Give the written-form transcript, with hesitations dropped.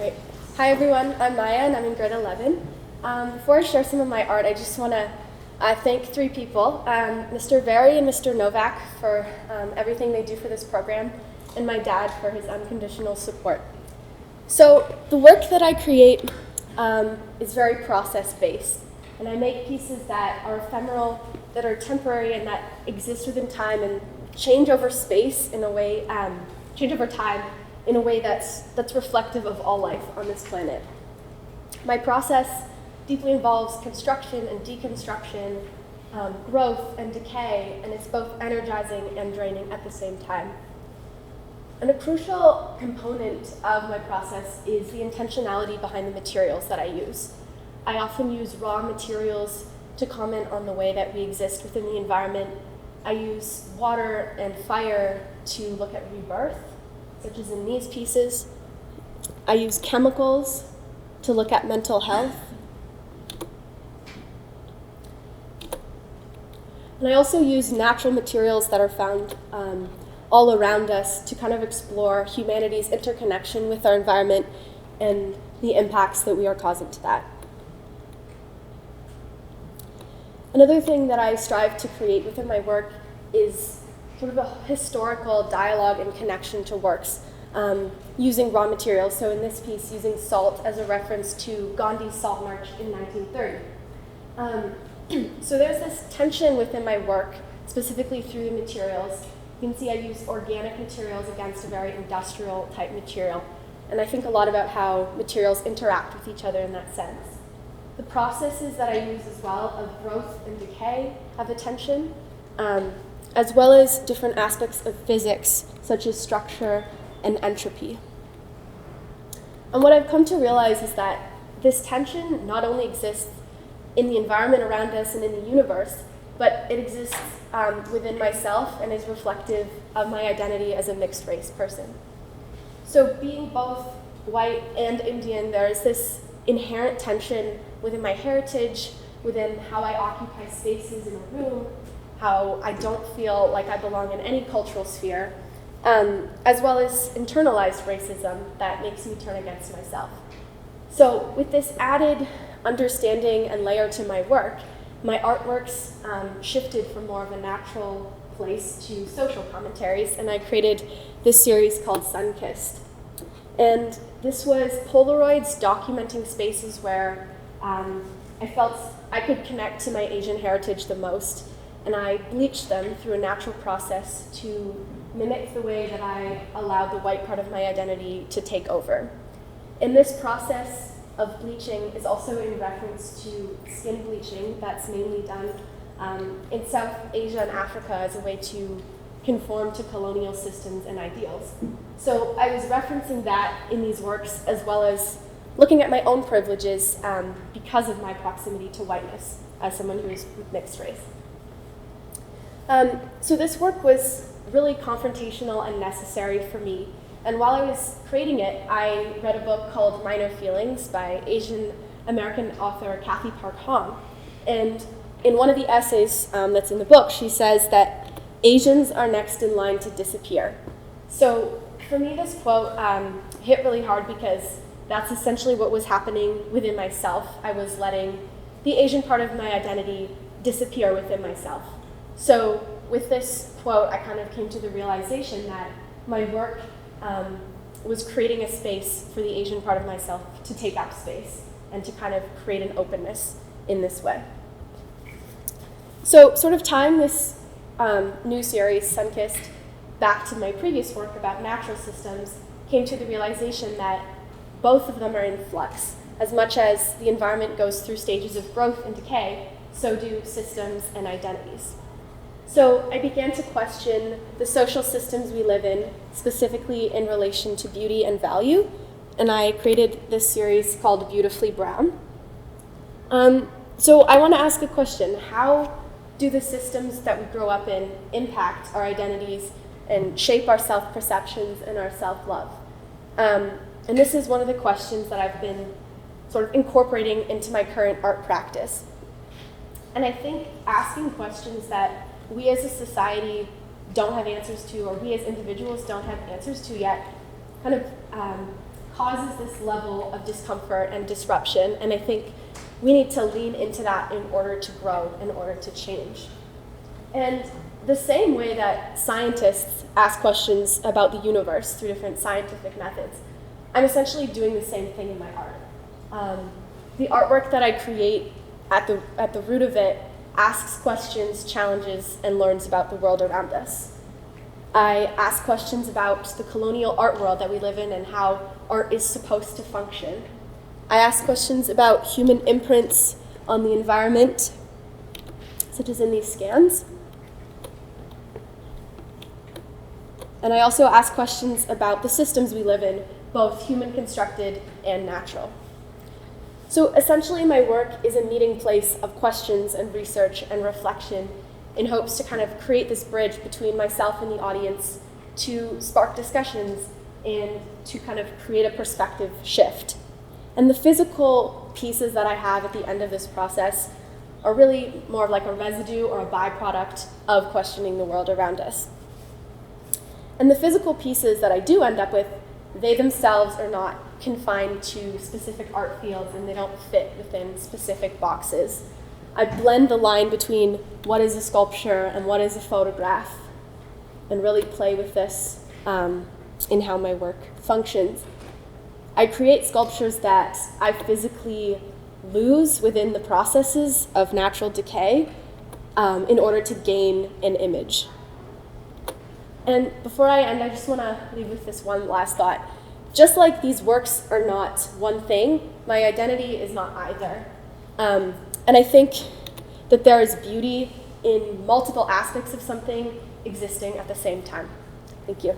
Great. Hi everyone, I'm Maya and I'm in grade 11. Before I share some of my art, I just want to thank three people, Mr. Very and Mr. Novak for everything they do for this program, and my dad for his unconditional support. So the work that I create is very process-based, and I make pieces that are ephemeral, that are temporary, and that exist within time and change over space in a way, change over time in a way that's reflective of all life on this planet. My process deeply involves construction and deconstruction, growth and decay, and it's both energizing and draining at the same time. And a crucial component of my process is the intentionality behind the materials that I use. I often use raw materials to comment on the way that we exist within the environment. I use water and fire to look at rebirth, such as in these pieces. I use chemicals to look at mental health. And I also use natural materials that are found all around us to kind of explore humanity's interconnection with our environment and the impacts that we are causing to that. Another thing that I strive to create within my work is sort of a historical dialogue and connection to works using raw materials. So in this piece, using salt as a reference to Gandhi's Salt March in 1930. So there's this tension within my work, specifically through the materials. You can see I use organic materials against a very industrial type material. And I think a lot about how materials interact with each other in that sense. The processes that I use as well of growth and decay have a tension, as well as different aspects of physics, such as structure and entropy. And what I've come to realize is that this tension not only exists in the environment around us and in the universe, but it exists within myself and is reflective of my identity as a mixed race person. So being both white and Indian, there is this inherent tension within my heritage, within how I occupy spaces in a room, how I don't feel like I belong in any cultural sphere, as well as internalized racism that makes me turn against myself. So with this added understanding and layer to my work, my artworks shifted from more of a natural place to social commentaries, and I created this series called Sinkist. And this was Polaroids documenting spaces where I felt I could connect to my Asian heritage the most, and I bleached them through a natural process to mimic the way that I allowed the white part of my identity to take over. In this process of bleaching is also in reference to skin bleaching that's mainly done in South Asia and Africa as a way to conform to colonial systems and ideals. So I was referencing that in these works, as well as looking at my own privileges because of my proximity to whiteness as someone who is mixed race. So this work was really confrontational and necessary for me. And while I was creating it, I read a book called Minor Feelings by Asian American author Cathy Park Hong. And in one of the essays that's in the book, she says that Asians are next in line to disappear. So for me, this quote hit really hard because that's essentially what was happening within myself. I was letting the Asian part of my identity disappear within myself. So with this quote, I kind of came to the realization that my work was creating a space for the Asian part of myself to take up space and to kind of create an openness in this way. So sort of tying this new series, Sinkist, back to my previous work about natural systems, came to the realization that both of them are in flux. As much as the environment goes through stages of growth and decay, so do systems and identities. So I began to question the social systems we live in, specifically in relation to beauty and value, and I created this series called Beautifully Brown. So I want to ask a question: how do the systems that we grow up in impact our identities and shape our self-perceptions and our self-love? And this is one of the questions that I've been sort of incorporating into my current art practice. And I think asking questions that we as a society don't have answers to, or we as individuals don't have answers to yet, kind of causes this level of discomfort and disruption, and I think we need to lean into that in order to grow, in order to change. And the same way that scientists ask questions about the universe through different scientific methods, I'm essentially doing the same thing in my art. The artwork that I create, at the root of it, asks questions, challenges, and learns about the world around us. I ask questions about the colonial art world that we live in and how art is supposed to function. I ask questions about human imprints on the environment, such as in these scans. And I also ask questions about the systems we live in, both human-constructed and natural. So essentially, my work is a meeting place of questions and research and reflection in hopes to kind of create this bridge between myself and the audience to spark discussions and to kind of create a perspective shift. And the physical pieces that I have at the end of this process are really more of like a residue or a byproduct of questioning the world around us. And the physical pieces that I do end up with, they themselves are not confined to specific art fields, and they don't fit within specific boxes. I blend the line between what is a sculpture and what is a photograph, and really play with this in how my work functions. I create sculptures that I physically lose within the processes of natural decay in order to gain an image. And before I end, I just want to leave with this one last thought. Just like these works are not one thing, my identity is not either. And I think that there is beauty in multiple aspects of something existing at the same time. Thank you.